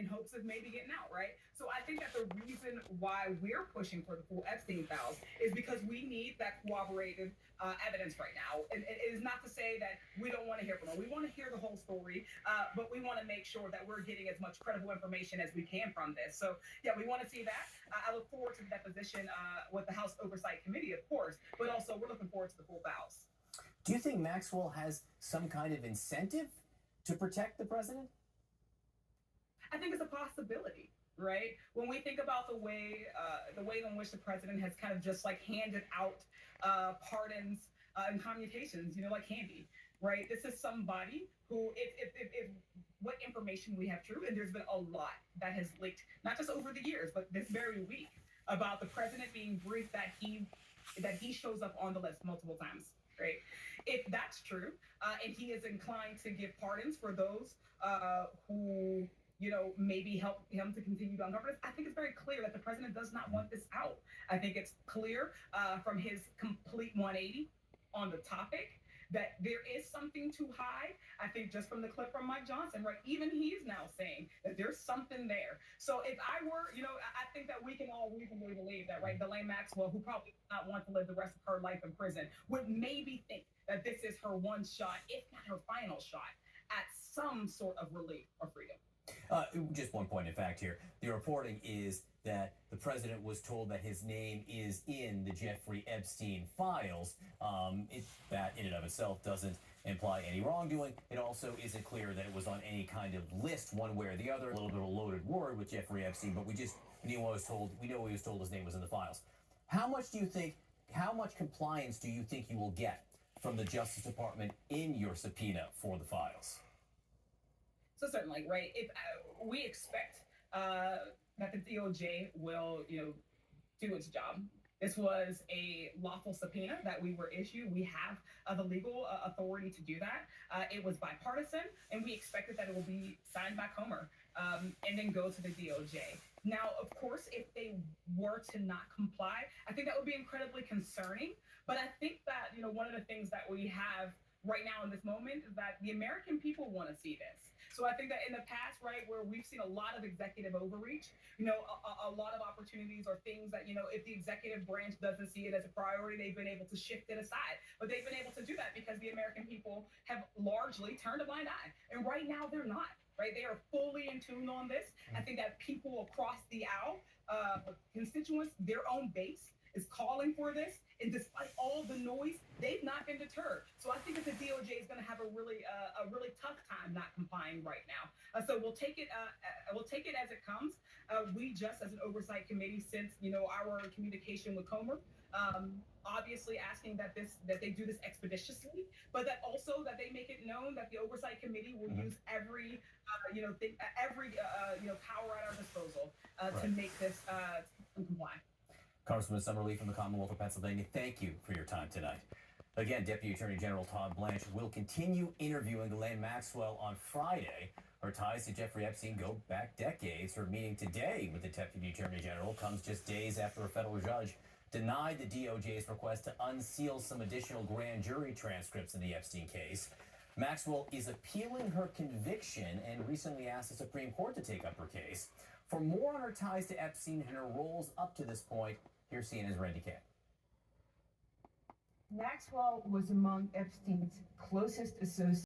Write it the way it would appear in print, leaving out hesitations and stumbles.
in hopes of maybe getting out, right? So I think that the reason why we're pushing for the full Epstein files is because we need that corroborated evidence right now. And it is not to say that we don't want to hear from her. We want to hear the whole story, but we want to make sure that we're getting as much credible information as we can from this. So yeah, we want to see that. I look forward to the deposition with the House Oversight Committee, of course, but also we're looking forward to the full files. Do you think Maxwell has some kind of incentive to protect the president? I think it's a possibility, right? When we think about the way in which the president has kind of just like handed out pardons and commutations, like candy, right? This is somebody who, if what information we have true, and there's been a lot that has leaked, not just over the years, but this very week, about the president being briefed that he shows up on the list multiple times. Right. If that's true, and he is inclined to give pardons for those who, maybe help him to continue to uncover this, I think it's very clear that the president does not want this out. I think it's clear from his complete 180 on the topic that there is something to hide. I think just from the clip from Mike Johnson, right? Even he's now saying that there's something there. So if I were, I think that we can all reasonably believe that, right? Ghislaine Maxwell, who probably does not want to live the rest of her life in prison, would maybe think that this is her one shot, if not her final shot, at some sort of relief or freedom. Just one point of fact here. The reporting is that the president was told that his name is in the Jeffrey Epstein files. That in and of itself doesn't imply any wrongdoing. It also isn't clear that it was on any kind of list one way or the other. A little bit of a loaded word with Jeffrey Epstein, but we know he was told his name was in the files. How much compliance do you think you will get from the Justice Department in your subpoena for the files? So certainly, right? If we expect that the DOJ will, do its job. This was a lawful subpoena that we were issued. We have the legal authority to do that. It was bipartisan, and we expected that it will be signed by Comer and then go to the DOJ. Now, of course, if they were to not comply, I think that would be incredibly concerning. But I think that, one of the things that we have right now in this moment is that the American people want to see this. So I think that in the past, right, where we've seen a lot of executive overreach, a lot of opportunities or things that, if the executive branch doesn't see it as a priority, they've been able to shift it aside. But they've been able to do that because the American people have largely turned a blind eye. And right now they're not. Right, they are fully in tune on this. I think that people across the aisle, constituents, their own base, is calling for this, and despite all the noise, they've not been deterred. So I think that the DOJ is going to have a really tough time not complying right now. So we'll take it as it comes. We just, as an oversight committee, since our communication with Comer, obviously asking that they do this expeditiously, but that also that they make it known that the oversight committee will use every power at our disposal to make this comply. Congressman Summerlee from the Commonwealth of Pennsylvania, thank you for your time tonight. Again, Deputy Attorney General Todd Blanche will continue interviewing Ghislaine Maxwell on Friday. Her ties to Jeffrey Epstein go back decades. Her meeting today with the Deputy Attorney General comes just days after a federal judge denied the DOJ's request to unseal some additional grand jury transcripts in the Epstein case. Maxwell is appealing her conviction and recently asked the Supreme Court to take up her case. For more on her ties to Epstein and her roles up to this point, here's CNN's Randy Camp. Maxwell was among Epstein's closest associates.